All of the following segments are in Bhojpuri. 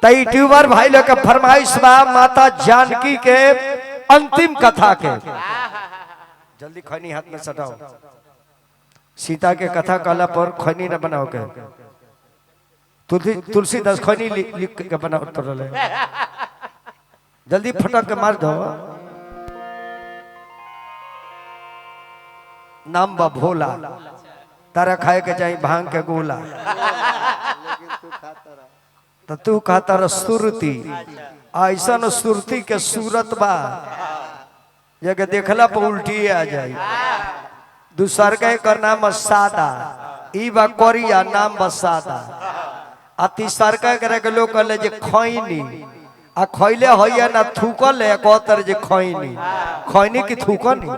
तो यूट्यूबर भाई लोग के फरमाइश बा माता जानकी के अंतिम कथा के। जल्दी खैनी हाथ में सटाओ। सीता के कथा कहला पर खैनी न बनाओ के तुलसीदास खैनी लिख के बनाओ तो रहे। जल्दी फटक के मार दो। नाम बा भोला तारा खाए के चाहिए भांग के गोला तो तू खाता रह सुरती ऐसा न सुरती के सूरत बा जगह देखला पर उल्टी आ जाए। दूसर के कर नाम सादा ई बा कोरिया नाम बा सादा आ तीसर के लोग कहले जे खैनी आ खैले होइया ना थूकल है कहतर जे खैनी खैनी की थूकनी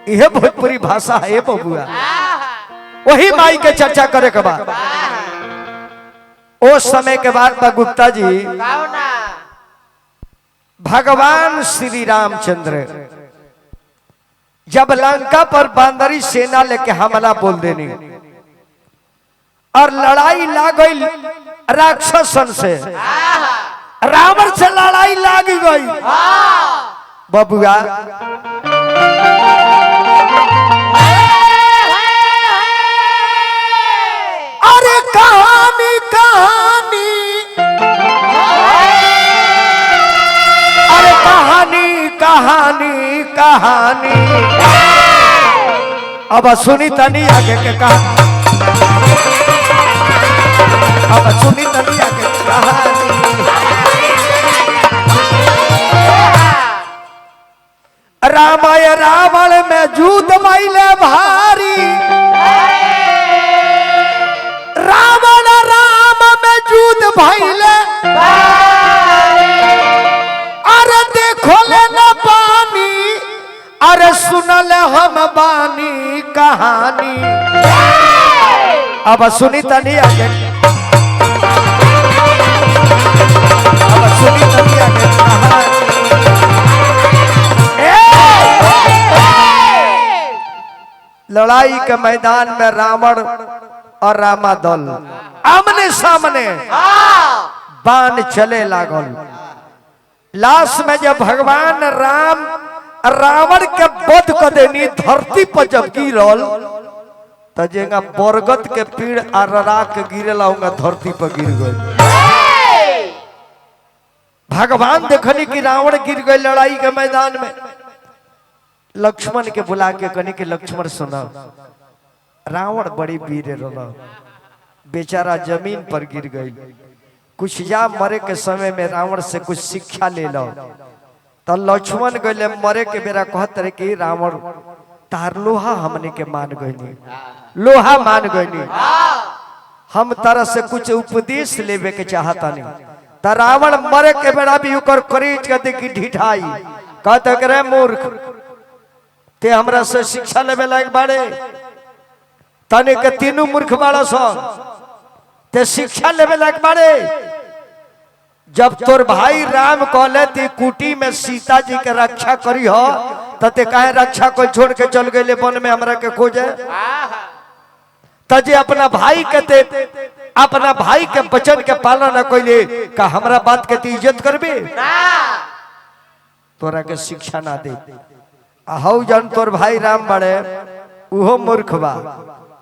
यह भोजपुरी भाषा है बबुआ। वही माई के चर्चा करे के बाद उस समय के बाद गुप्ता जी भगवान श्री रामचंद्र जब लंका पर बांदरी सेना लेके हमला बोल देनी और लड़ाई लाग गई राक्षसन से रावण से लड़ाई लाग गई बबुआ। अरे कहानी कहानी अरे कहानी कहानी कहानी अब सुनी तनी आगे के कहानी अब सुनी तनी आगे के कहानी। रामाय रावण में युद्ध भइले भारी रावण राम में युद्ध भइले अरे देखो ले न पानी अरे सुनल हम बानी कहानी अब सुनी तनी आगे अब सुनी तनी आगे कहानी। लड़ाई के मैदान में रावण और रामा दल आमने सामने बाण चले लागल। लास्ट में जब भगवान राम रावण के वध कर देनी धरती पर जब गिरल तो जेगा बरगद के पेड़ अररा के गिरेला धरती पर गिर गए। भगवान देखनी कि रावण गिर गए लड़ाई के मैदान में। लक्ष्मण के बुला के कहने के लक्ष्मण सुना रावण बड़ी वीर रहा बेचारा जमीन पर गिर गई कुछ जा मरे के समय में रावण से कुछ शिक्षा ले लो। तो लक्ष्मण गए मरे के बेरा कहत रहे कि रावण तार लोहा हमने के मान गई लोहा मान गई हम तरह से कुछ उपदेश लेवे के चाहता नहीं। तो रावण मरे के बेरा भी उकर करीज के देखी ढिठाई कहते करे मूर्ख ते हमरा से शिक्षा लेवे लायक बाड़े तने के तीनों मूर्ख बाड़ा सो ते शिक्षा लेवे लायक बाड़े। जब तोर भाई राम कहले ती कुटी में सीता जी के रक्षा करी हो तते काहे रक्षा को छोड़ के चल गए वन में हमरा के खोजे तजे अपना भाई के वचन के पालन न कइले का हमरा बात के इज्जत करबे तोरा के शिक्षा ना दे। हऊ जन तोर भाई राम बड़े उहो मूर्ख बा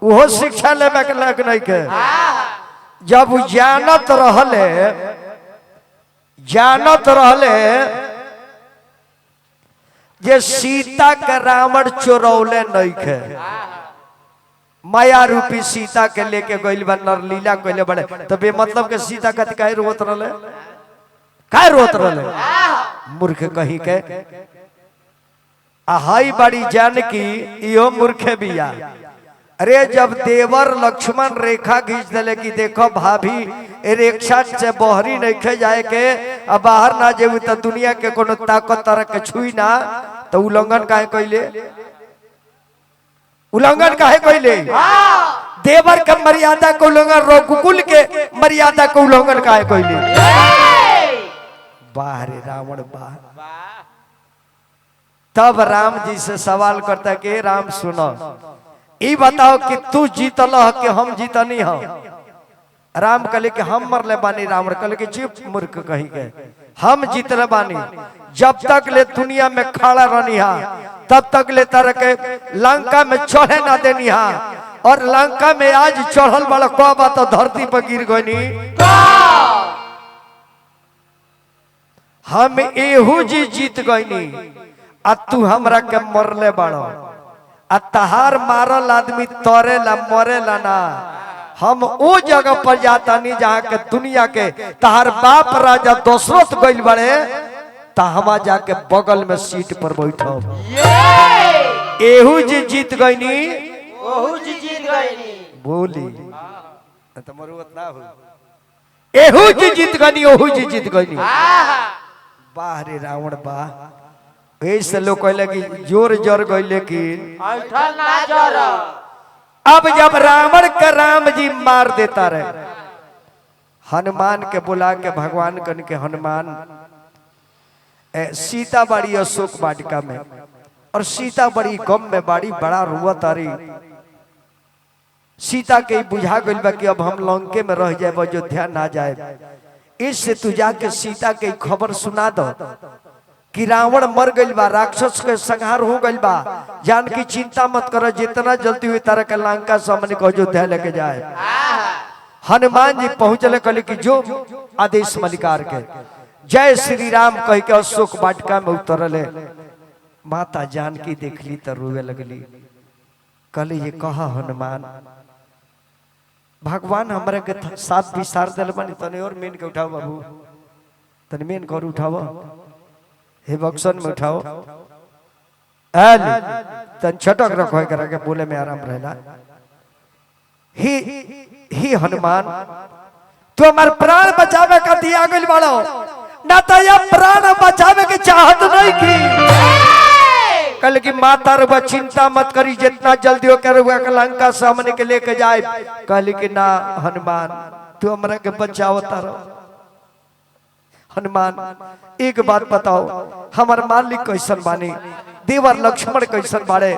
उहो शिक्षा लेवे के लायक नहीं के। जब जानत रहले जे सीता के रावण चोरौले नहीं के माया रूपी सीता के लेके गइल बा नरलीला कइले बड़े तो बेमतलब के सीता कति काहे रोत रहले मूर्ख कहीं के। हाई बड़ी जानकी इहो मूर्खे बिया। अरे जब देवर लक्ष्मण रेखा खींच दिले कि देखो भाभी रेखा से बहरी नहीं जाए के अब बाहर ना जेबू तो दुनिया के कोनो ताकत तरह के छुई ना तो उल्लंघन काहे कइले देवर के मर्यादा को उल्लंघन रघुकुल के मर्यादा को उल्लंघन काहे कइले। बाहर रावण बाहर। तब राम जी से सवाल करता कि राम सुनो ई बताओ कि तू जीतल कि हम जीतनी हम राम कहले कि हम मरले बानी। रावण कहले कि चुप मूर्ख कहीं के, हम जीतले बानी। जब तक ले दुनिया में खड़ा रहनी हा तब तक ले तरह के लंका में चढ़े ना देनी हा। और लंका में आज चढ़ल वाला को बात तो धरती पर गिर गई। हम एहू जी जीत गईनी आ तू हमरा के मरले बाड़ो। आ तहार मारल आदमी तोरेला मरेला ना। हम वो जगह पर जाता नहीं जहाँ के दुनिया के तहार बाप राजा दशरथ गइल बड़े, तहवा जाके बगल में सीट पर बैठो। एहू जी जीत गईनी, ओहू जी जीत गईनी। बोली तो मरुवत ना हो। एहू जी जीत गईनी, ओहू जी जीत गईनी। वाह रे रावण वाह। ऐसे लोग कहले कि जोर जोर गईले कि ऐठल ना जोर। अब जब रावण के राम जी मार देता रहे, हनुमान के बुला के भगवान कन के हनुमान सीता बाड़ी अशोक वाटिका में, और सीता बड़ी गम में बाड़ी, बड़ा रुआ तारी। सीता के बुझा गइल बा कि अब हम लंके में रह जाए, अयोध्या ना जाए। इससे तू जाके सीता के खबर सुना दो कि रावण मर गइल बा, राक्षस के संहार हो गइल बा। जानकी चिंता मत कर, जितना जल्दी हुई तरह के लंका सामने को अयोध्या लेके जाए। हनुमान जी पहुंचले, कहले कि जो आदेश मलिकार के। जय श्री राम कह के अशोक वाटिका में उतरले। माता जानकी देखली तो रोवे लगली। कहले ये कहा हनुमान, भगवान हमारे के साथ विसार दिल बनी। तने और मेन के उठाओ बाबू, तने मेन कर उठाओ, हे बक्सन में उठाओ। तन छटक रखो करा के बोले में आराम रहला। ही हनुमान तू हमार प्राण बचावे का दिया गइल बाड़ो ना, तो ये प्राण बचावे के चाहत नहीं की। कल की माता रुआ चिंता मत करी, जितना जल्दी हो कर लंका सामने के लेके जाए। कहली कि ना हनुमान तू हमरा के बचावता रहो। हनुमान एक बात बताओ, हमार मालिक कैसन बानी, देवर लक्ष्मण कैसन बाड़े,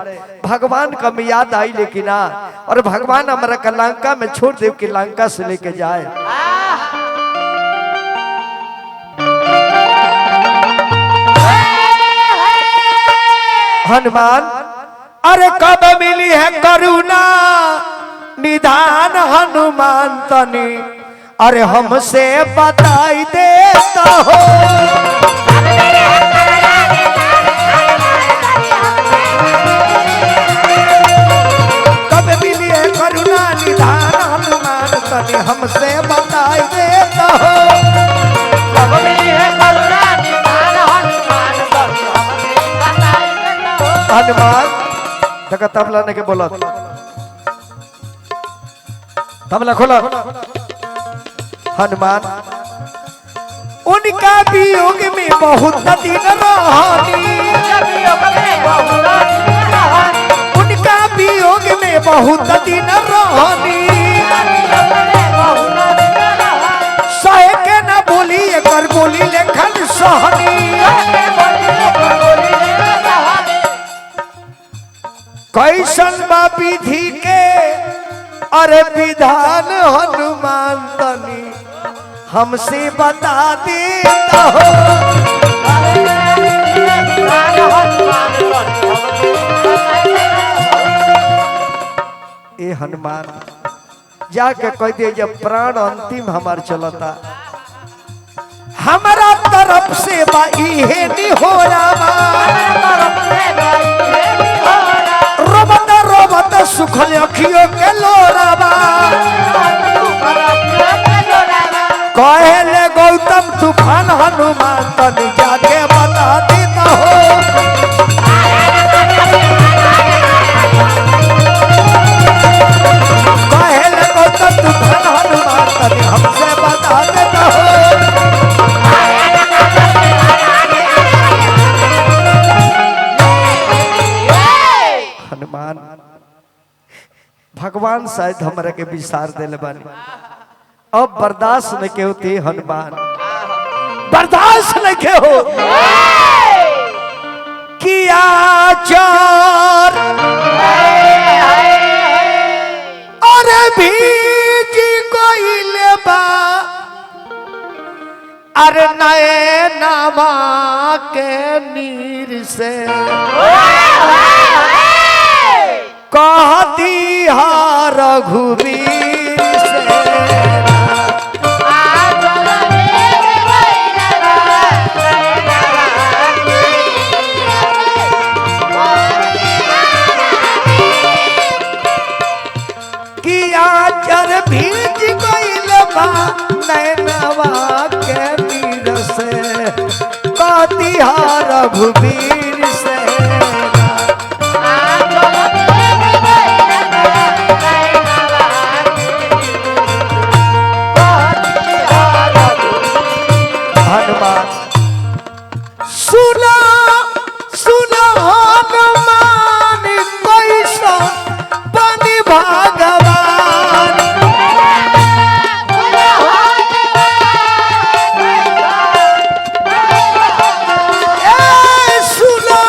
भगवान का में याद आई लेकिन ना। और भगवान हमारा का लंका में छोड़ दे कि लंका से लेके जाए। हनुमान अरे कब मिली है करुणा निधान हनुमान तनी, अरे हमसे बताई देता हो। कब मिली है करुणा निधान हनुमान तनी, हमसे बताई देता हो। कब मिली है करुणा निधान हनुमान तनी, हमसे बताई देता हो। हनुमान देखा तबला ने के बोला, तबला खोला। हनुमान उनका वियोग में बहुत दिन रहनी, उनका वियोग में बहुत दिन रहनी। सहे के न बोली एकर बोली लेखन सहनी। कैसन बा विधि के अरे विधान हनुमान तनी, हमसे बता देता हो। ए हनुमान जाके कह दे जब प्राण अंतिम हमार चलता, हमारा तरफ से बाई नहीं हो रोबत रोबत सुखल अखियों के लोराबा। कहले गौतम तूफान हनुमान तनी जाके बता देता हो। कहले गौतम तूफान हनुमान तनी हमसे बता देता हो। हनुमान भगवान शायद हमरा के विसार देले बानी, अब बर्दाश्त नहीं के होती। हनुमान बर्दाश्त नहीं के हो किया चार अरे भीज कोइले बा अरे नए नामा के नीर से कहती हा रघुवीर से किया चर भीज गइल बा नैनवा के नीर से कहती हा रघुवीर से सुना सुना हनुमान कैसा बनी भगवान सुना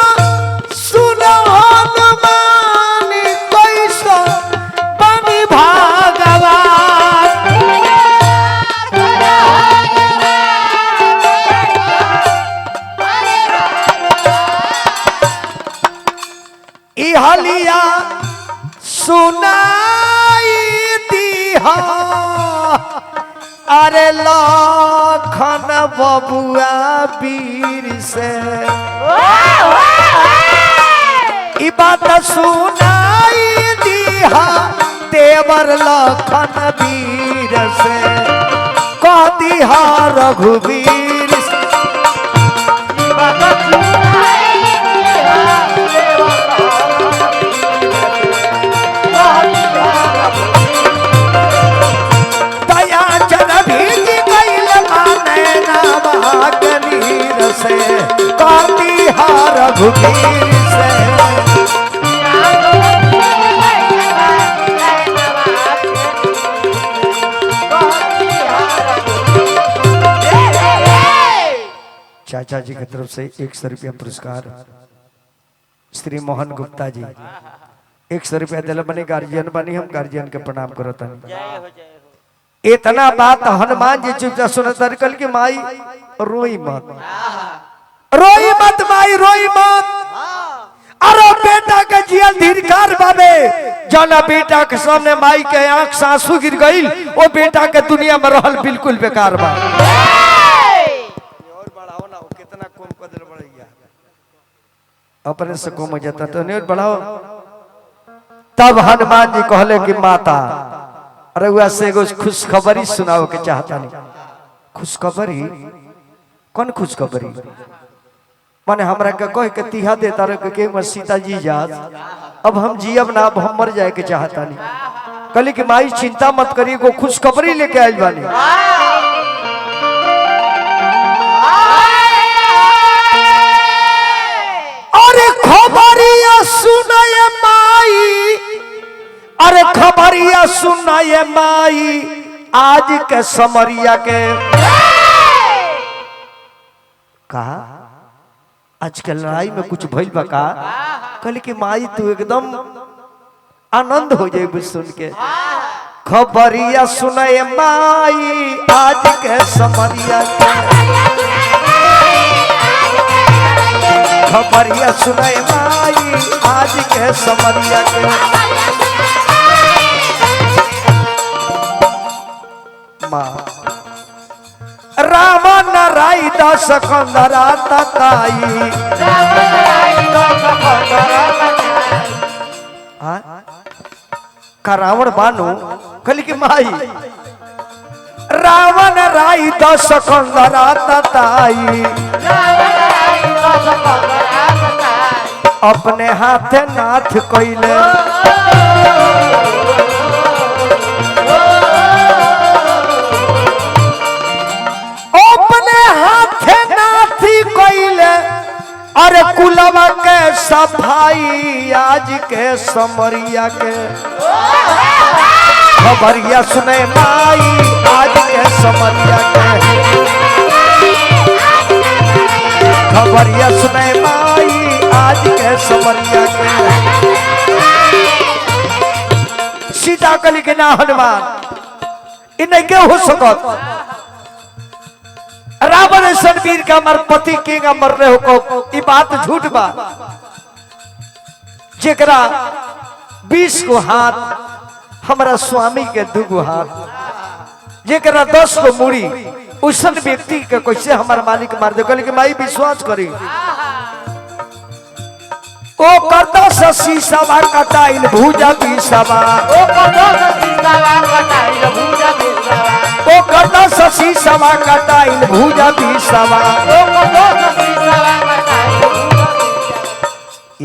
सुना हनुमान कैसा बनी भगवान इहलिया सुनाई दीहा अरे लखन बबुआ वीर से ई बात सुनाई दीहा देवर लखन वीर से कह दीहा रघुवीर से से कहती हा रघुवीर से चाचा जी की तरफ से 100 रुपया पुरस्कार श्री मोहन गुप्ता जी 100 रुपया दिल बने गार्जियन बनी हम गार्जियन के प्रणाम करता इतना बात हनुमान जी चुपचाप सुनता कल की माई रोई मत माई रोई मत अरे बेटा के जियल धीरकार बाबे जना बेटा के सामने माई के आंख से आंसू गिर गई वो बेटा के दुनिया में रहल बिल्कुल बेकार बा और बढ़ाओ ना कितना कम कदर बढ़ गया अपने से कम हो जाता तो नहीं बढ़ाओ तब हनुमान जी कहले कि माता अरे वैसे खुशखबरी सुनाओ के चाहता नहीं खुशखबरी कौन खुशखबरी माने हमरा के कह के तिहा देता रहे के सीता जी जा अब हम जियब ना अब हम मर जाए के चाहता नहीं कहली कि माई चिंता मत करिए को खुशखबरी लेके आइल बानी अरे खबरिया सुनाए माई अरे खबरिया सुनाए माई आज के समरिया के कहा आज के लड़ाई में कुछ भइल बा का कहली कि माई तू एकदम आनंद हो जाए सुन के खबरिया सुनाए माई आज के समरिया के खबरिया सुनाए माई आज के समरिया के माँ रावण राई दस कंदरा तताई का रावण बानो कहली कि माई रावण राई दस कंदरा तताई अपने हाथे नाथ कइले अरे कुलवा के सफाई आज के समरिया के खबरिया सुने माई आज के समरिया के खबरिया सुने माई आज के समरिया के सीता कली के ना हनुमान इ नहीं के हो सकत रावण ऐसा वीर का मर पति के का मर रहे हो को ई बात झूठ बा जेकरा 20 को हाथ हमारा स्वामी के 2 गो हाथ जेकरा 10 को मुड़ी उसन व्यक्ति के कैसे हमार मालिक मार दे कहले कि माई विश्वास करी ओ करता ससी सवा कटाइल भूजा बीसवा ओ कदो सीतावा कटाई भूजा बीसवा ओ करता ससी सवा कटाइल भूजा बीसवा ओ कदो सीतावा कटाई भूजा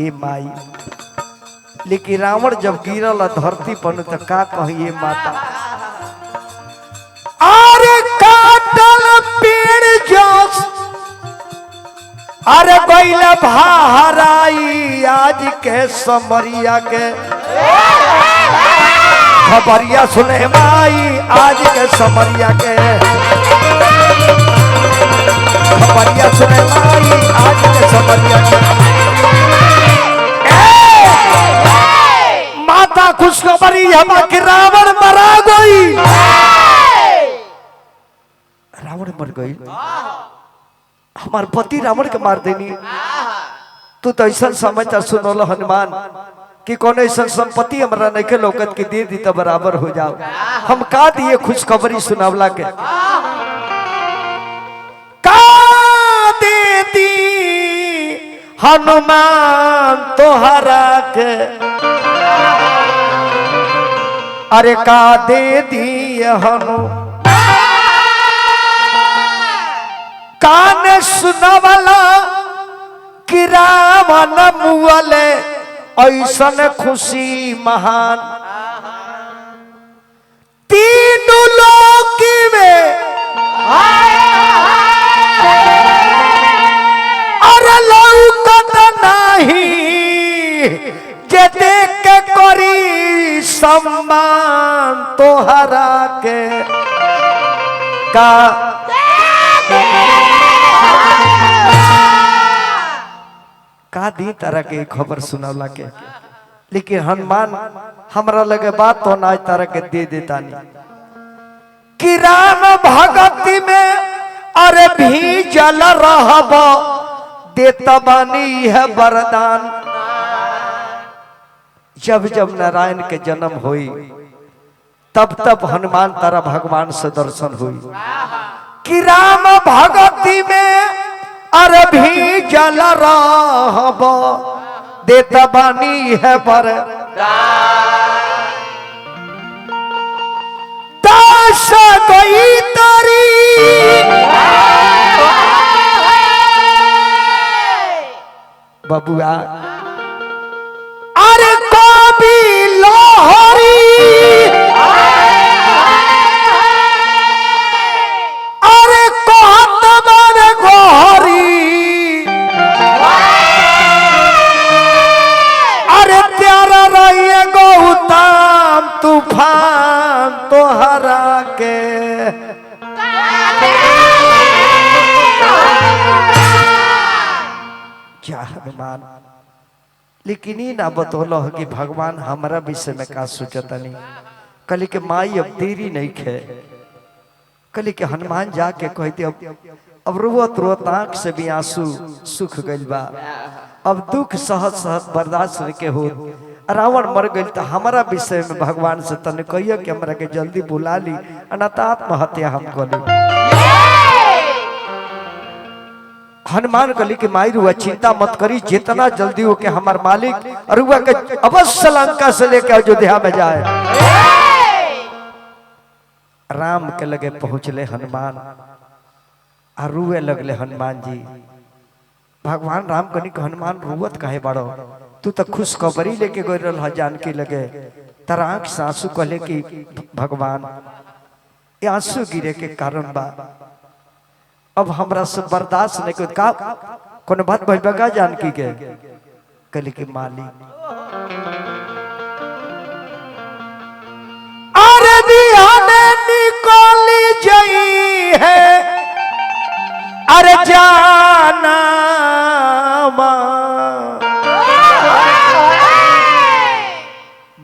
ए माई लेकिन रावण जब गिरल धरती पर तो का कहिए माता अरे काटल पेड़ जोश अरे बैला भाराई आज के समरिया के खबरिया सुने माई आज के समरिया के खबरिया सुने माई आज के समरिया के माता खुशखबरी हम कि रावण मरा गई रावण मर गई हमार पति रावण के मार देनी तू तो ऐसा समाचार सुनल हनुमान कि कौन ऐसा संपत्ति हमरा नहीं के लोकत के दे दी तो बराबर हो जाओ हम का दिए खुशखबरी सुनावला के का दे दी हनुमान तोहरा के अरे का दे दी हनु कान सुनवला कि रावण मुअले ऐसन खुशी महान तीनों लोक में अरे लौकत नहीं जे देख के करी सम्मान तोहरा के का दी तरह के खबर सुनवला के लेकिन हनुमान हमरा लगे बात तो ना तरह के दे देता नहीं कि राम भगति में अरे भी जल रहब देता बानी है वरदान जब जब नारायण के जन्म हुई तब तब हनुमान तारा भगवान से दर्शन हुई कि राम भगति में अरे भी जल रहब देता बानी है पर दास गई तरी बबुआ अरे कवि लोहरी अरे कहत बारे गोहरी अरे प्यारा रहिए गौतम तूफान तोहरा के क्या हनुमान लेकिन ही ना बतौल कि भगवान हमारा विषय में का सोचतनी कल के माई अब देरी नहीं खे कल के हनुमान जाके कहते अब रोवत रोवत आंख से भी आंसू सुख गइल बा अब दुख सहत सहत बर्दाश्त के हो रावण मर गइल तो हमारा विषय में भगवान से तने कहियो कि हमरा के जल्दी बुला ली अनाथ आत्महत्या हम करी हनुमान कली की माई रुआ चिंता मत करी जितना जल्दी हो के हमार मालिक रुआ के अवश्य लंका से लेकर अयोध्या में जाए राम के लगे पहुंचले हनुमान और रुए लगले हनुमान जी भगवान राम कनी के हनुमान रुवत काहे बाड़ो तू तो खुशखबरी लेके गई रहा जानकी लगे तारा आंख से आंसू कहले कि भगवान ये आंसू गिरे के कारण बा अब हमरा से बर्दाश्त नहीं कर का कौन बात भइल बा जानकी के कहले कि मालिक अरे बिहाने निकली जई है अरे जाना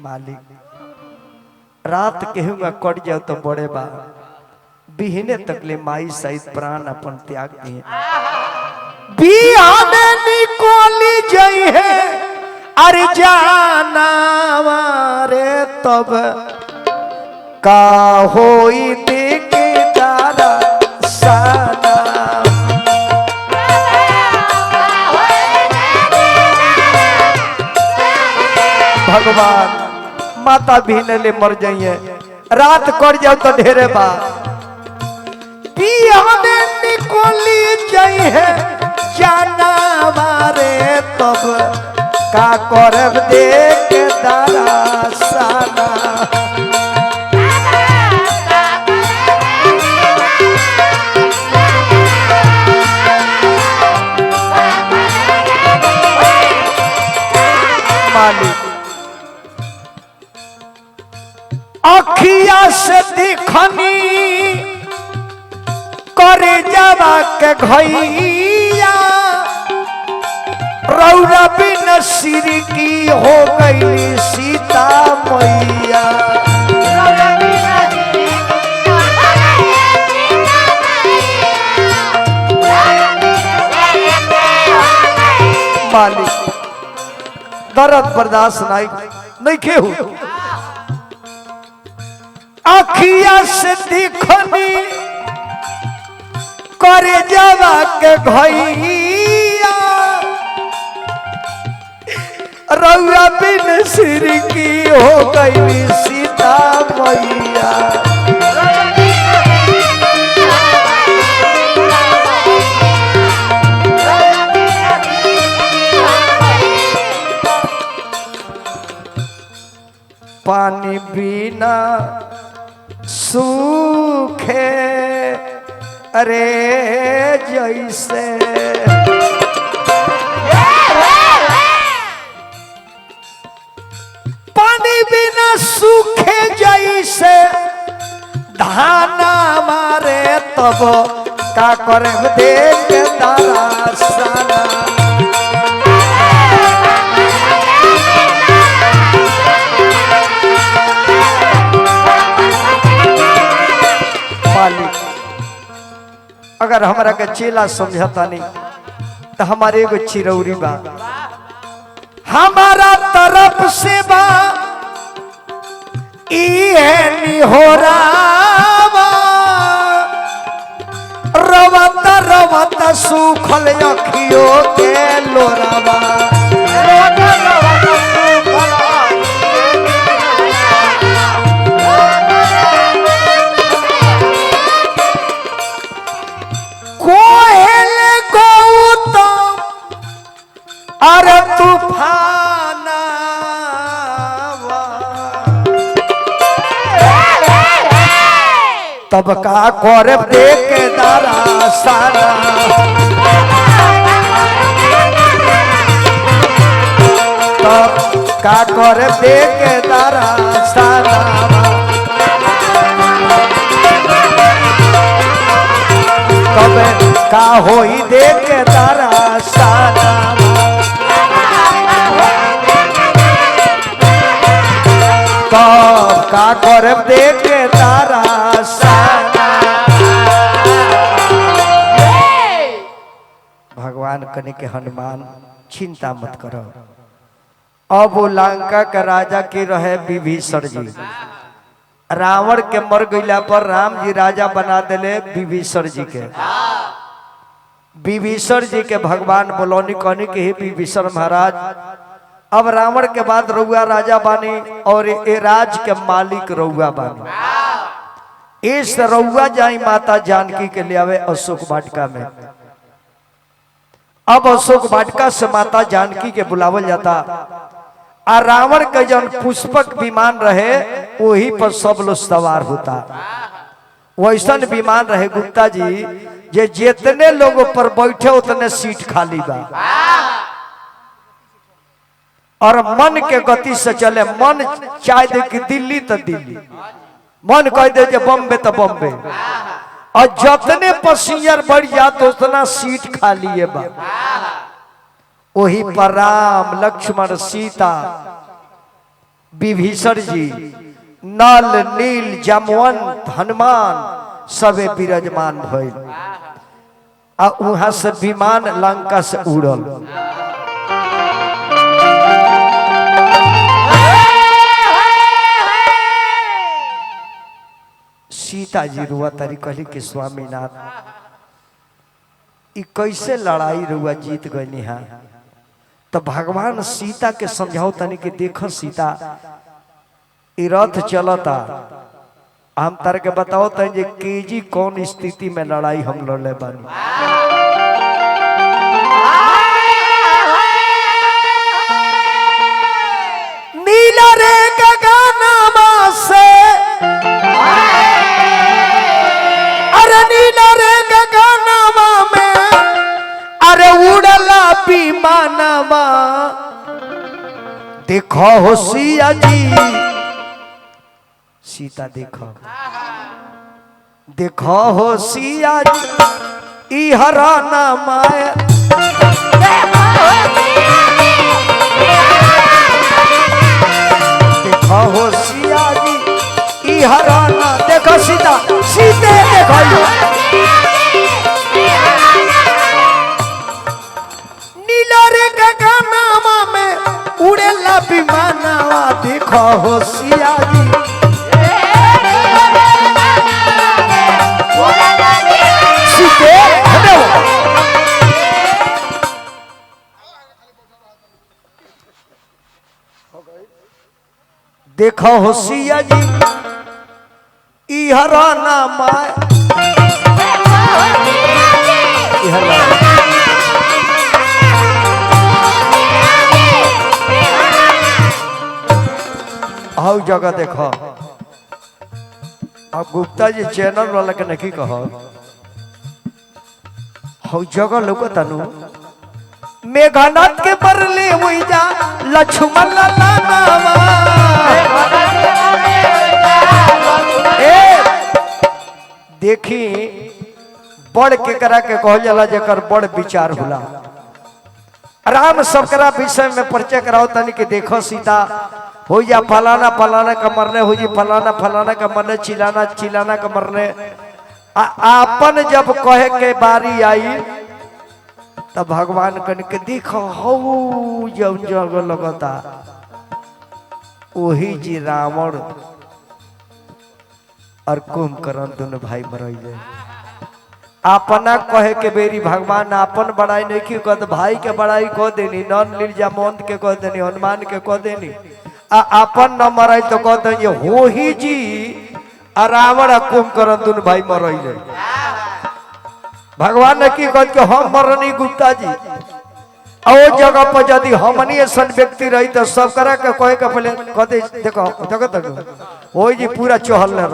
मालिक रात केहूँगा कट जाओ तो बड़े बा बिहने तकले माई सहित प्राण अपन त्याग दिए बिहाने निकोली जई है अरे जाना रे तब का होई दिखे तारा साना भगवान माता बिहने ले मर जाइए रात कट जाओ तो ढेरे बा बिहाने निकोली जई है जाना रे तब का करब देख तारा साना मालिक अखिया से दिखनी करे जावा के घैया रौरा बिन सिर की हो गई सीता मैया मालिक दर्द बर्दाश्त नहीं केहू अखिया से दिखनी करे जावा के घैया रउआ बिन सिर की हो गई सीता मैया पानी बिना सूखे अरे जैसे पानी बिना सूखे जैसे धाना मारे तब का करे देख तारा साना मालिक अगर हमारा के चेला समझता नहीं तो हमारे एगो चिरौरी बा हमारा तरफ से बा निहोरा रवत रवत सूखल अखियों के लोरावा अरे तूफान तब का करब देख दारा सारा तब का करब देख दारा सारा तब का होई देख दारा सारा का करब देख तारा साना भगवान कने के हनुमान चिंता मत करो अब वो लंका के राजा के रहे विभीषण जी रावण के मर गईला पर राम जी राजा बना दिले विभीषण जी के विभीषण जी के भगवान बोलौनी कहनी के विभीषण महाराज अब रावण के बाद रउआ राजा बानी और ए राज के मालिक रउआ बानी इस रउआ जाई माता जानकी के लिए आवे अशोक वाटिका में अब अशोक वाटिका से माता जानकी के बुलावल जाता आ रावण के जन पुष्पक विमान रहे वही पर सब लोग सवार होता वैसन विमान रहे गुप्ता जी जे जितने लोगों पर बैठे उतने सीट खाली बा और मन के गति से चले मन चाहे दे कि दिल्ली तो दिल्ली मन कह दे जे बम्बे तो बम्बे और जितने पैसेंजर बढ़ जाते उतना सीट खाली है बा वही पर राम लक्ष्मण सीता विभीषण जी नल नील जामवंत हनुमान सबे विराजमान भइल आ वहां से विमान लंका से उड़ल। सीता जी रुआ तारी कहली कि स्वामीनाथ ई कैसे लड़ाई रुआ जीत गई है? तो भगवान सीता के समझाओ तनी कि देखो सीता ई रथ चलता, हम तार के बताओ तनी जे केजी कौन स्थिति में लड़ाई हम लड़ले बानी। नीला रे गगनमा से, अरे नीला रे गगनमा में, अरे उड़ला विमानमा, देखो हो सिया जी, सीता देखो देखो हो सिया जी ई हराना माया, देखो हो सिया जी ई हराना, देखो सीता सीते देखो नीला रे गगनमा में उड़ेला विमानवा, देखो हो सिया जी देखो हो सिया जी ई हराना माय, आओ जगह देखो। अब गुप्ता जी चैनल वाला के नहीं कहो हो जगह लोग तनु मेघनाथ के बरले हुई जा लक्ष्मण लालावा, देखी बड़ के करा के कह जाला जेकर बड़ विचार होला। राम सबकरा विषय में परिचय कराओ तनी कि देखो सीता हो जा फलाना फलाना का मरने, हो जी फलाना फलाना का मरने, चिलाना चिलाना का मरने। आपन जब कहे के बारी आई तब भगवान कन के देखो हो जब जग लगता वही जी रावण और कुंभकर्ण दोनों भाई मरइले। अपना कहे के बेरी भगवान अपन बड़ाई नहीं की कह, भाई के बड़ाई कह देनी, नर नील जामवंत के कह देनी, हनुमान के कह देनी, अपन न मराई तो कह देनी हो ही जी रावण और कुंभकर्ण दोनों भाई मरइले। भगवान ने की कह हम मरनी गुप्ता जी, और जगह पर यदि हमनी ऐसा व्यक्ति रही तो सब करा के कहे के पहले कहते देखो देखो तक हो जी पूरा चहल रह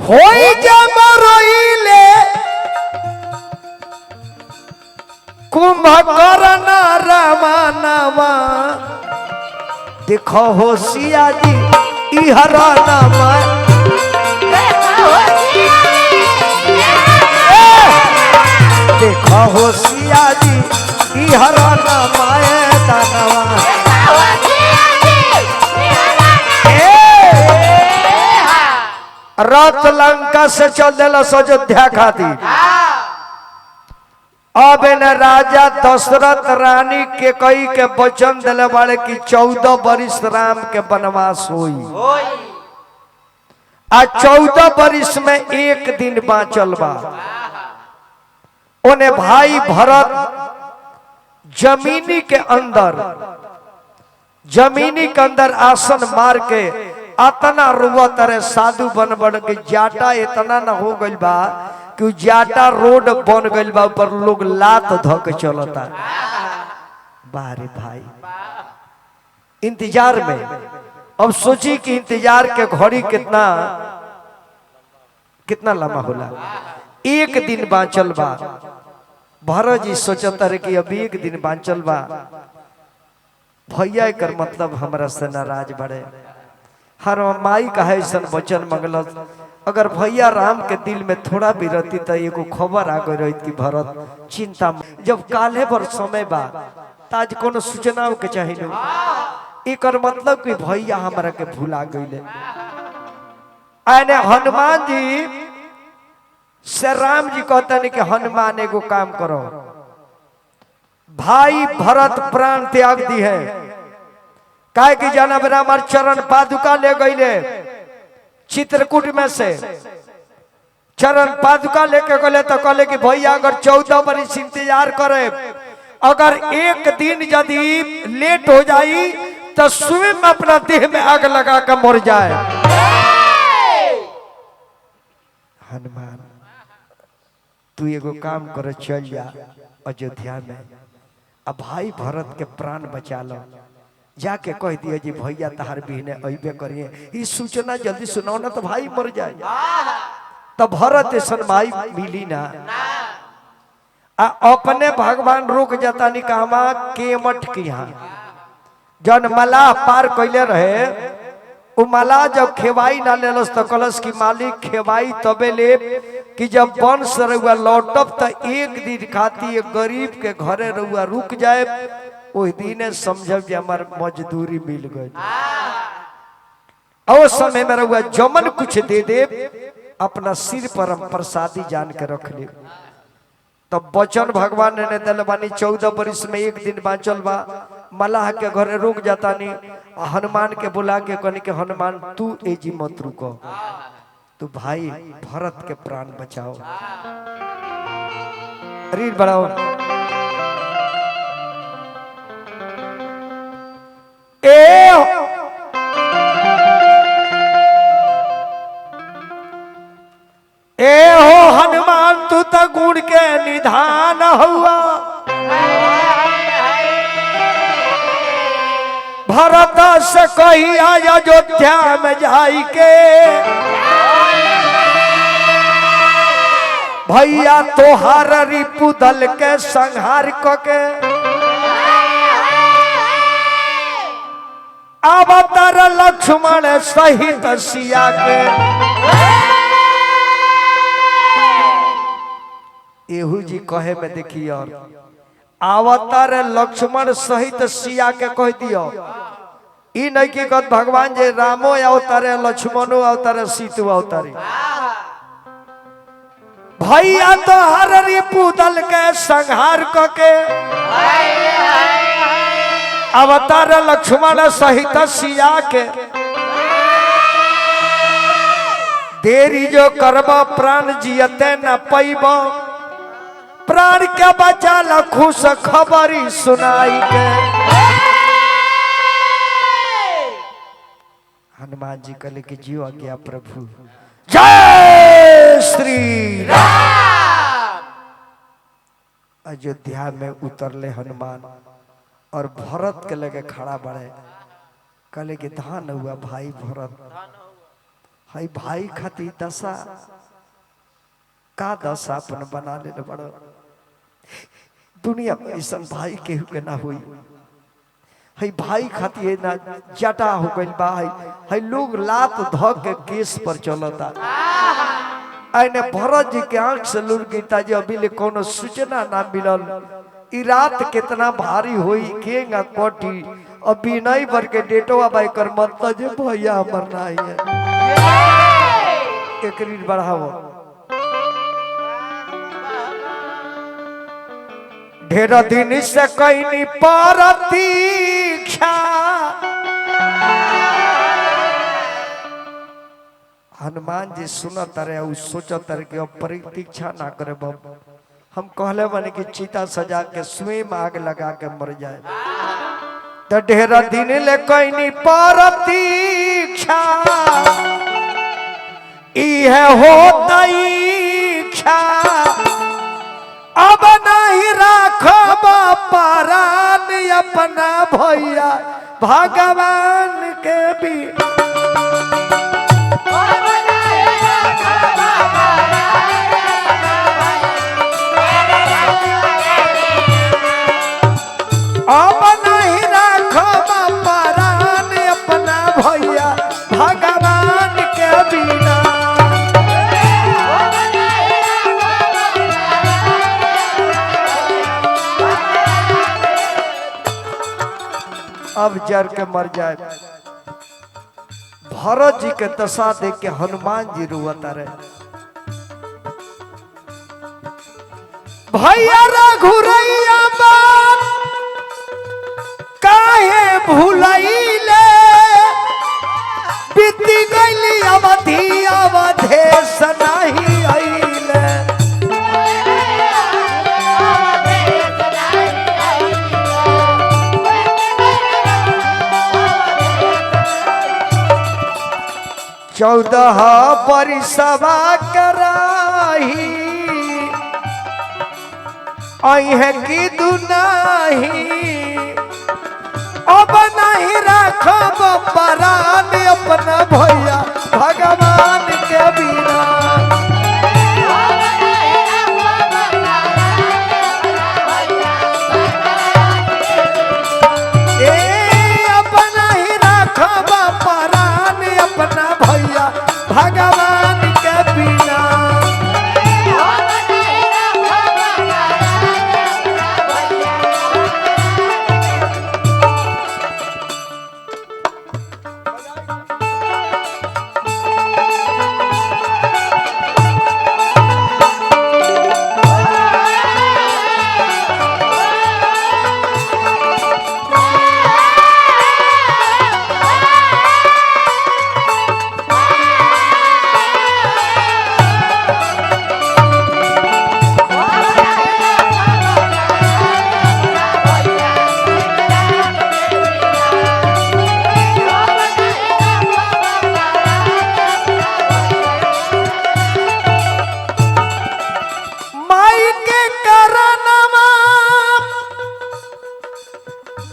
होई जब रोइले कुंभकर्ण रामानामा, देखो हो सिया जी ई हरानामा, देखो हो सिया जी ई हरानामा दानवा। रथ लंका से चल दिला अयोध्या खातिर। अब न राजा दशरथ रानी के कई के वचन दिले वाले की 14 वर्ष राम के वनवास हुई आ 14 वर्ष में एक दिन बाँचल बा। उन्हें भाई भरत जमीनी के अंदर आसन मार के अतना रुआ तरह साधु बन बन के जाटा इतना न हो गइल बा कि जाटा रोड बन गइल बा, ऊपर लोग लात धक चलता। बारे भाई इंतजार में, अब सोची कि इंतजार के घड़ी कितना कितना लंबा होला। एक दिन बाँचल बा। भरत जी सोचता रहे कि अभी एक दिन बाँचल बा, भैया कर मतलब हमरा से नाराज बड़े। हर माई का है ऐसा वचन मंगल, अगर भैया राम के दिल में थोड़ा भी रहती तो एगो खबर आ गई रहती भरत चिंता। जब काले पर समय बा ताज कोनो सूचना के चाहिए एकर मतलब कि भैया हमरा के भुला गईले। आने हनुमान जी से राम जी कहते कि हनुमान एगो काम करो, भाई भरत प्राण त्याग दी है, काहे कि जानब राम चरण पादुका ले गईले चित्रकूट में से, चरण पादुका लेके गले तो कहले कि भैया अगर 14 बरिस इंतजार करे, अगर एक दिन यदि लेट हो जाई तो स्वयं अपना देह में आग लगा कर मर जाए। हनुमान तू एगो काम कर, चल जा अयोध्या में, अब भाई भरत के प्राण बचा लो, जाके कह दिए जी भैया तहार बिहने अबे करिए, ये सूचना जल्दी सुनाओ ना तो भाई मर जाए। तो भरत ऐसा भाई मिली ना, अपने भगवान रुक जाता निकामा केमठ की यहाँ जन मलाह पार कैले रहे, उ मलाह जब खेवाई ना लेलस तो कलस की मालिक खेवाई तबे ले कि जब वंश रहुआ लौटब तो एक दिन खाती एक गरीब के घरे रहुआ रुक जाए, ओहि दिन समझब जे हमार मजदूरी मिल गई। और समय में रहुआ जमन कुछ दे दे, अपना सिर पर हम प्रसादी जान के रख ले। तब बचन भगवान ने दिल बानी 14 बरिस में एक दिन बाँचल बा, मलाह के घरे रुक जाता नहीं, हनुमान के बुला के कहनी के हनुमान तू एजी मत रुको, तू भाई भरत के प्राण बचाओ। रीढ़ बढ़ाओ। ए हो हनुमान तू तो गुण के निधान हुआ, भरत से कही अयोध्या में जाई के, भैया तोहार रिपु दल के संहार के, अवतार लक्ष्मण सहित सिया के। एहू जी कहे में देखिए, अवतार लक्ष्मण सहित सिया के कह दियो, ई नहीं कि कहत भगवान जे रामो अवतारे लक्ष्मणो अवतारे सीतो अवतारे। भैया तो हर रिपु दल के संहार के, अवतार लक्ष्मण सहित सिया के, देरी जो करब प्राण जियते न पैब, प्राण के बचा ल खुश खबरी सुनाई के। हनुमान जी कहले कि जियो आज्ञा प्रभु। जय श्री राम। अयोध्या में उतरले हनुमान और भरत के लगे खड़ा बड़े, कहले कि धान हुआ भाई भरत, हाई भाई खाती दशा का दशा अपन बना ले बड़ो, दुनिया में ऐसा भाई केहू के ना हुई, है भाई खाती ना जटा हो गई बा, है लोग लात ध के केस पर चलता। आने भरत जी के आंख से लुर गीता जी अभी ले कोनो सूचना ना मिलल, ई रात कितना भारी हुई केंगा कोटी, अभी नहीं भर के डेटवा बाई कर मत जे भैया हमर ना है। एक रीड बढ़ाओ। ढेर दिन से कहीं प्रतीक्षा, हनुमान जी सुनत रहे, सोचत रहे कि अब प्रतीक्षा ना करे बाबू, हम कहले बने कि चीता सजा के स्वयं आग लगा के मर जाए। तो ढेर दिन ले कहीं प्रतीक्षा, इहे होता इच्छा, अब नहीं राखब परान अपना भैया भगवान के भी। अब नहीं राखब परान अपना भैया भगवान के बिना। अब जर के मर जाए। भरत जी के दशा देख के हनुमान जी रोता रहे। भैया रघुरैया बात काहे भूलैले, बीती गईली अवधि अवधेश नहीं आइले। चौदह परिसवा कराही अहे की दुनाही, अब नहीं रखब परान अपना भैया भगवान के बिना। अब नहीं रखब परान अपना भैया भगवान के बिना।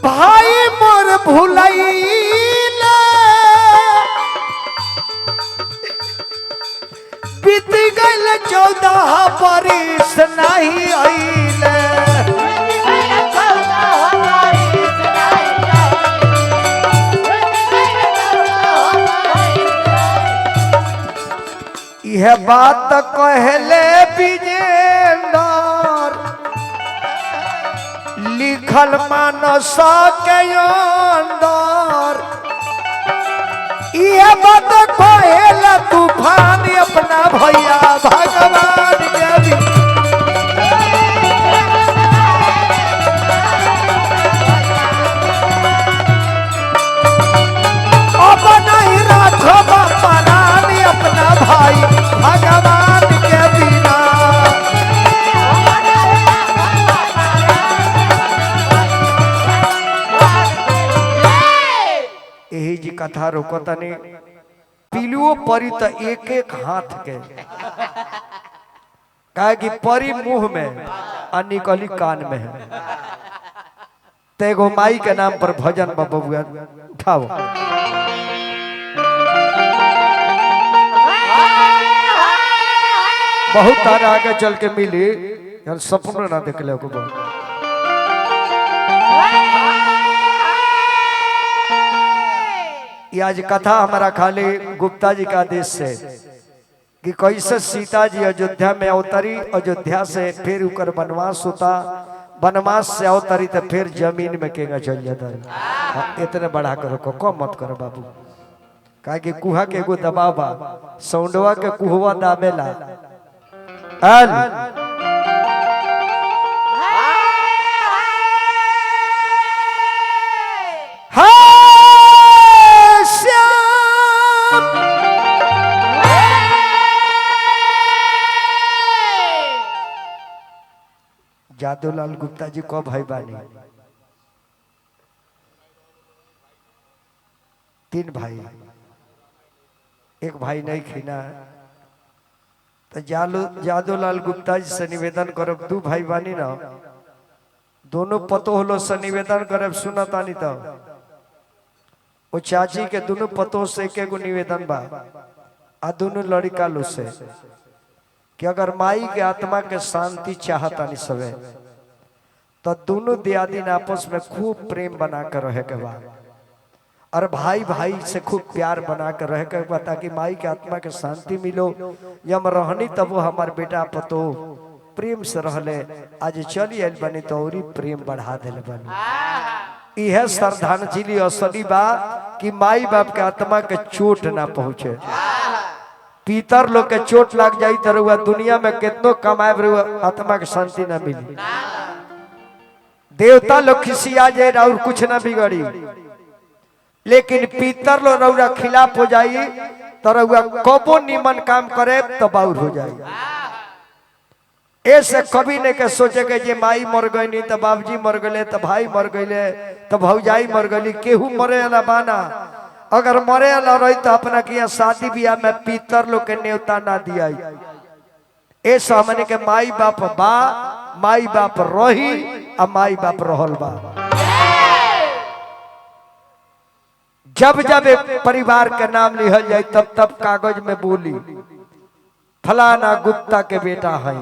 भाई मोर भुलैले, बीत गइल 14 बरिस नहीं आइले। यह बात कहले विजेंद्र, लिखल मानस के अंदर। यह बात कहले तूफान अपना भैया भगवान के भी। अब नहीं रखब परान अपना भाई भगवान के बिना। यही जी कथा रोकतनी। पिलुओ परी तो एक एक हाथ के, कहे कि परी मुंह में और निकली कान में है। तेगो माई के नाम पर भजन बबुआ उठाओ। बहुत तारा आगे चल के मिली, यार सपनों ना देख ले को। ये आज कथा हमारा खाली गुप्ता जी का आदेश से कि कैसे सीता जी अयोध्या में अवतरी, अयोध्या से फिर उकर वनवास होता, वनवास से अवतरी तो फिर जमीन में केगा चल जाता है। इतने बढ़ा करो को मत करो बाबू, कहा कि कुहा के एगो दबाव बा, सौंडवा के कुहवा दाबेला। जादूलाल गुप्ता जी को भाई बानी, 3 भाई, एक भाई नहीं खीना। तो जादूलाल गुप्ता जी से निवेदन करब, 2 भाई बानी ना, दोनों पतो होलो से निवेदन करब। सुनतानी तो वो चाची के दोनों पतो से एक एगो निवेदन बा, आ दोनों लड़का लो से कि अगर माई के आत्मा के शांति चाहता नहीं सवे तो दोनों दियादीन आपस में खूब प्रेम बना कर रहे के बा, और भाई भाई से खूब प्यार बना कर रहे के बा, ताकि माई के आत्मा के शांति मिलो। जब रहनी तब वो हमार बेटा पतो प्रेम से रहले, आज चली आयल बनी तो और प्रेम बढ़ा दिल बनी। यह श्रद्धांजलि असली बा कि माई बाप के आत्मा के चोट ना पहुंचे। पीतर लोग के चोट लग जाई तो रुआ दुनिया में कितनो कमाए रुआ आत्मा के शांति ना मिली। देवता लोग खिसिया जाए और कुछ ना बिगड़ी, लेकिन पीतर लोग रउरा खिलाफ हो जाई तो रउआ कबो निमन काम करे तो बाउर हो जाई। ऐसे कभी नहीं के सोचे के जे माई मर गई नहीं तो बाबूजी मर गए तो भाई मर गए तो भौजाई मर गई, केहू मरे वाला बाना। अगर मरे वाला रही तो अपना के यहाँ शादी ब्याह में पीतर लोग के न्योता ना दिया। ऐसा हमने के माई बाप बा, माई बाप रही और माई बाप रहल बा। जब जब परिवार का नाम लिहल जाए तब तब कागज में बोली फलाना गुप्ता के बेटा है,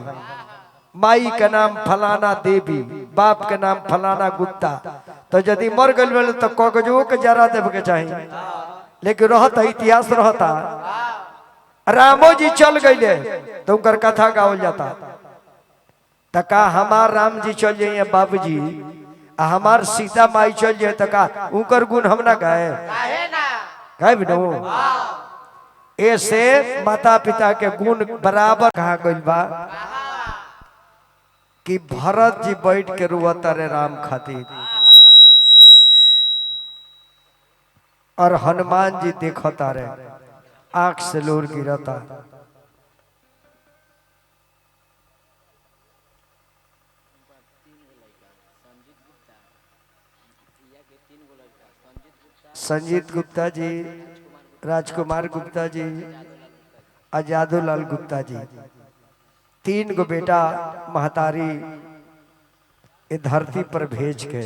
माई का नाम फलाना देवी, बाप के नाम फलाना गुप्ता। तो यदि मर गए तो कागजों के जरा देव के चाहिए, लेकिन रहता इतिहास रहता। रामो जी चल गए तो उनकर कथा गावल जाता। तो का हमार राम जी चल जाइए बाबूजी, हमार सीता माई चल जाए तो का उनकर गुण हम ना गाए कहे बिनो। ऐसे माता पिता के गुण बराबर कहा गइल बा कि भरत जी बैठ के रुआता रे राम खातिर और हनुमान जी देखता रे आंख से लोर गिरता। संजीत गुप्ता जी, राजकुमार गुप्ता जी, आजादुलाल गुप्ता जी, 3 गो बेटा महतारी ये धरती पर भेज के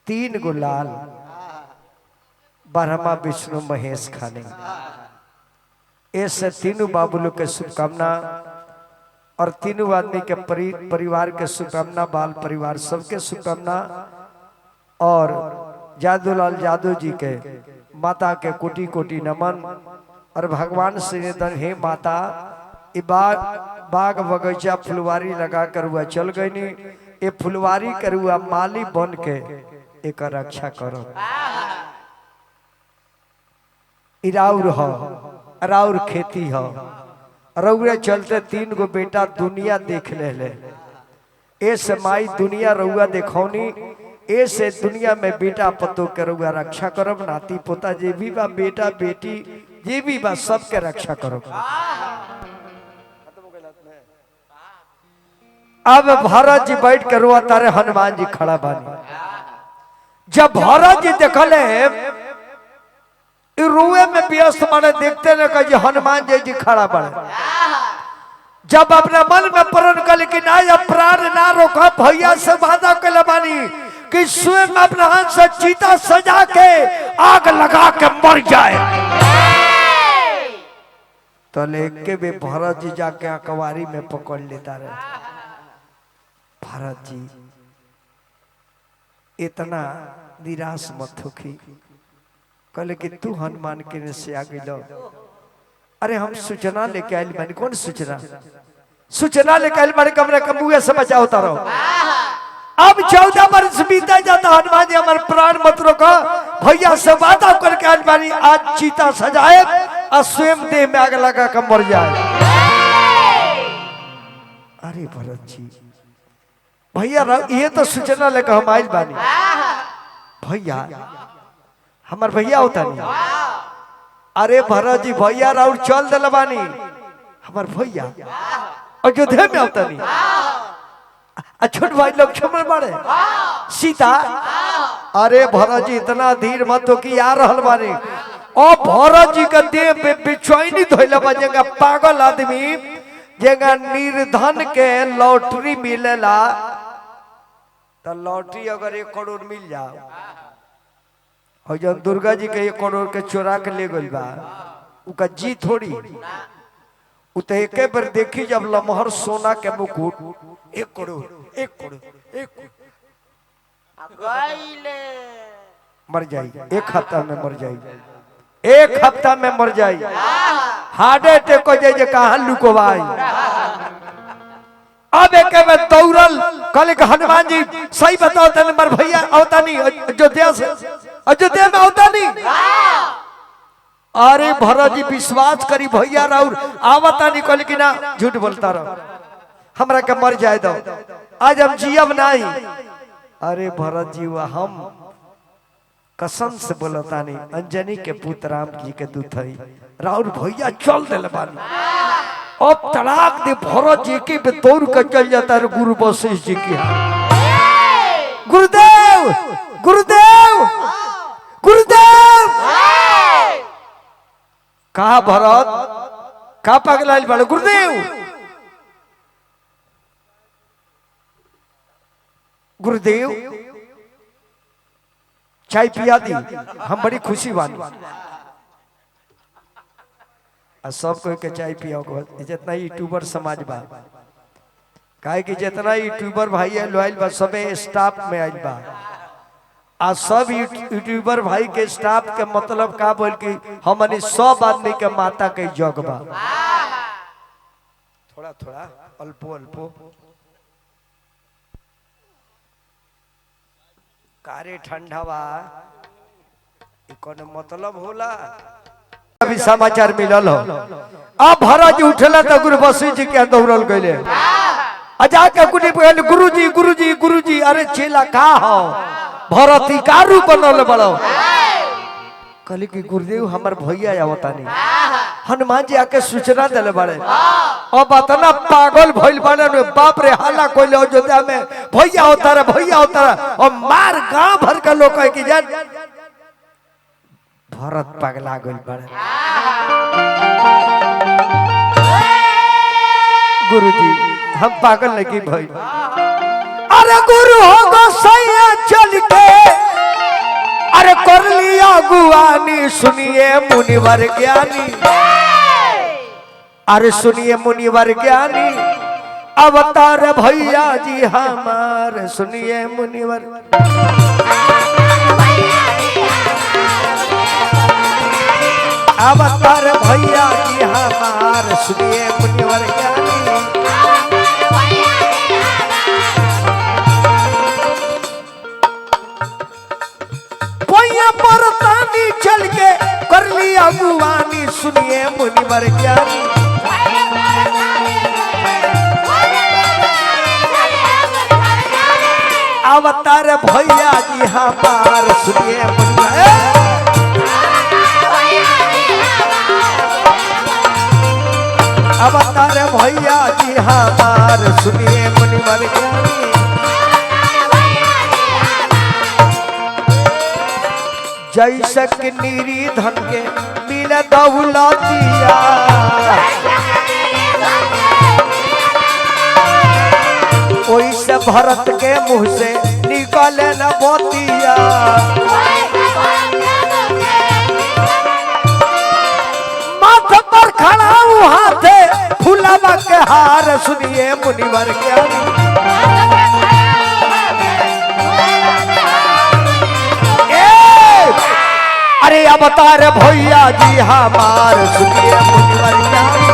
3 गो लाल ब्रह्मा विष्णु महेश खाने। ऐसे तीनों बाबू लोग के शुभकामना और तीनों आदमी के परिवार के शुभकामना, बाल परिवार सबके शुभकामना और जादूलाल जादू जी के माता के कोटि कोटि नमन। और भगवान से निवेदन, हे माता ये बाग बगीचा फुलवारी लगा कर हुआ चल गई नी, ये फुलवारी कर हुआ माली बन के एक रक्षा करो। इराउर हो, राउर खेती हो, रउरे चलते 3 गो बेटा दुनिया देख ले। ऐसे माई दुनिया रउआ देखौनी, ऐसे दुनिया में बेटा पतो के रउआ रक्षा करब। नाती पोता जे भी बा, बेटा बेटी जे भी बा, सबके रक्षा करब। अब भरत जी बैठ के रोता रे, हनुमान जी खड़ा बानी। जब भरत जी देखले रुए में व्यस्त माने देखते न कि हनुमान जी खड़ा बड़े। जब अपने मन में प्रण कर कि ना प्राण ना रोका, भैया से वादा कर बानी कि स्वयं अपने हाथ से चीता सजा के आग लगा के मर जाए। तो लेके भी भरत जी जाके अकवारी में पकड़ लेता रहे। भरत जी इतना निराश मत होखी, कहले कि तू हनुमान के से आगे लो। अरे हम सूचना लेके आयल बानी। कौन सूचना? सूचना लेके आयल बानी कमरे कमुए से बचाओ तारो। अब 14 वर्ष बीता जाता, हनुमान जी हमारे प्राण मत रोको, भैया से वादा करके आयल बानी आज चीता सजाए और स्वयं देह में आग लगा कर मर जाए। अरे भरत जी भैया ये तो सूचना लेकर हम आयल बानी। भैया हमार भैया होता नहीं। अरे भरत जी भैया राउर चल दिल बानी, हमार भैया अयोध्या में होता नहीं। छोट भाई लोग क्षमण बारे सीता। अरे भरत जी इतना धीर मत हो कि आ रहल बानी। और भरत जी का देह पे बिछोइनी धोइला बा, जेगा पागल आदमी जेगा निर्धन के लॉटरी मिलेला। तो लॉटरी अगर 1 करोड़ मिल जाओ, और जब दुर्गा जी के 1 करोड़ के चोरा के ले गई बा, उनका जी थोड़ी उ तो एक बार देखी जब लमहर सोना के मुकुट 1 करोड़ 1 करोड़ 1 मर जाई। 1 हफ्ता में मर जाई, 1 हफ्ता में मर जाई। हार्ट अटैक हो जाए कहा लुकोवाई। अब एक में दौड़ल कहले कि हनुमान जी सही बताओ तने मर भैया आवता नहीं अयोध्या से, अयोध्या में आवता नहीं। अरे भरत जी विश्वास करी भैया राउर आवता नहीं, कहले कि ना झूठ बोलता रहो, हमरा के मर जाए दो, आज हम जियब नहीं। अरे भरत जी वह हम कसम से बोलता नहीं, अंजनी के पुत्र राम जी के दूत है, राउर भैया चल दिल बानी। अब तड़ाक दे भरत जी के पे दौड़ कर चल जाता है गुरु वशिष्ठ जी की। गुरुदेव गुरुदेव गुरुदेव कहा भरत का पगलाइल बाड़े गुरुदेव, गुरुदेव चाय पिया दी, हम बड़ी खुशी बानी। सब कोई के चाय पिया जितना यूट्यूबर समाज बा, काहे कि जितना यूट्यूबर भाई है लोयल बा सबे स्टाफ में आइल बा। आ सब यूट्यूबर भाई के स्टाफ के मतलब का बोल कि हमनी सब आदमी के माता के जग बा। थोड़ा थोड़ा अल्पो अल्पो कारे ठंडा बा, कोनो मतलब होला। अभी समाचार मिलल हो, अब भरत जी उठला तो गुरु वशिष्ठ जी के दौड़ल गए, जाके गुरुजी गुरुजी गुरुजी। अरे चेला का हो भरत का रूप बनल बड़ो, कहली कि गुरुदेव हमार भैया आवता नहीं। हनुमान जी आके सूचना दिले बड़े, अब इतना पागल भइल बड़े बाप रे हल्ला कोइले अयोध्या में भैया होता रहा भैया होता रहा, और मार गांव भर का लोग है कि जान भरत पगला गइल बड़े। गुरुजी हम पागल नहीं भाई, अरे गुरु हो गो सैया चल के, अरे कर लिया गुआनी सुनिए मुनिवर ज्ञानी, अरे सुनिए मुनिवर ज्ञानी अवतार भैया जी हमार, सुनिए मुनिवर अवतार भैया जी हमार, सुनिए मुनिवर ज्ञानी। परतानी चल के कर लिया गुआनी, सुनिए मुनिवर ज्ञानी। अवतार भैया जी हमार, सुनिए मुनिवर, अवतार भैया जी हमार, सुनिए मुनिवर ज्ञानी। जैसे कि नीरी धन के मिले दौलतिया, ओइसे भरत के मुंह से निकले न मोतिया। माथे पर खड़ा हाथे फुलावा के हार, सुनिए मुनिवर ज्ञानी। अरे अवतार भैया जी हमार, सुनिए मुनिवर ज्ञानी।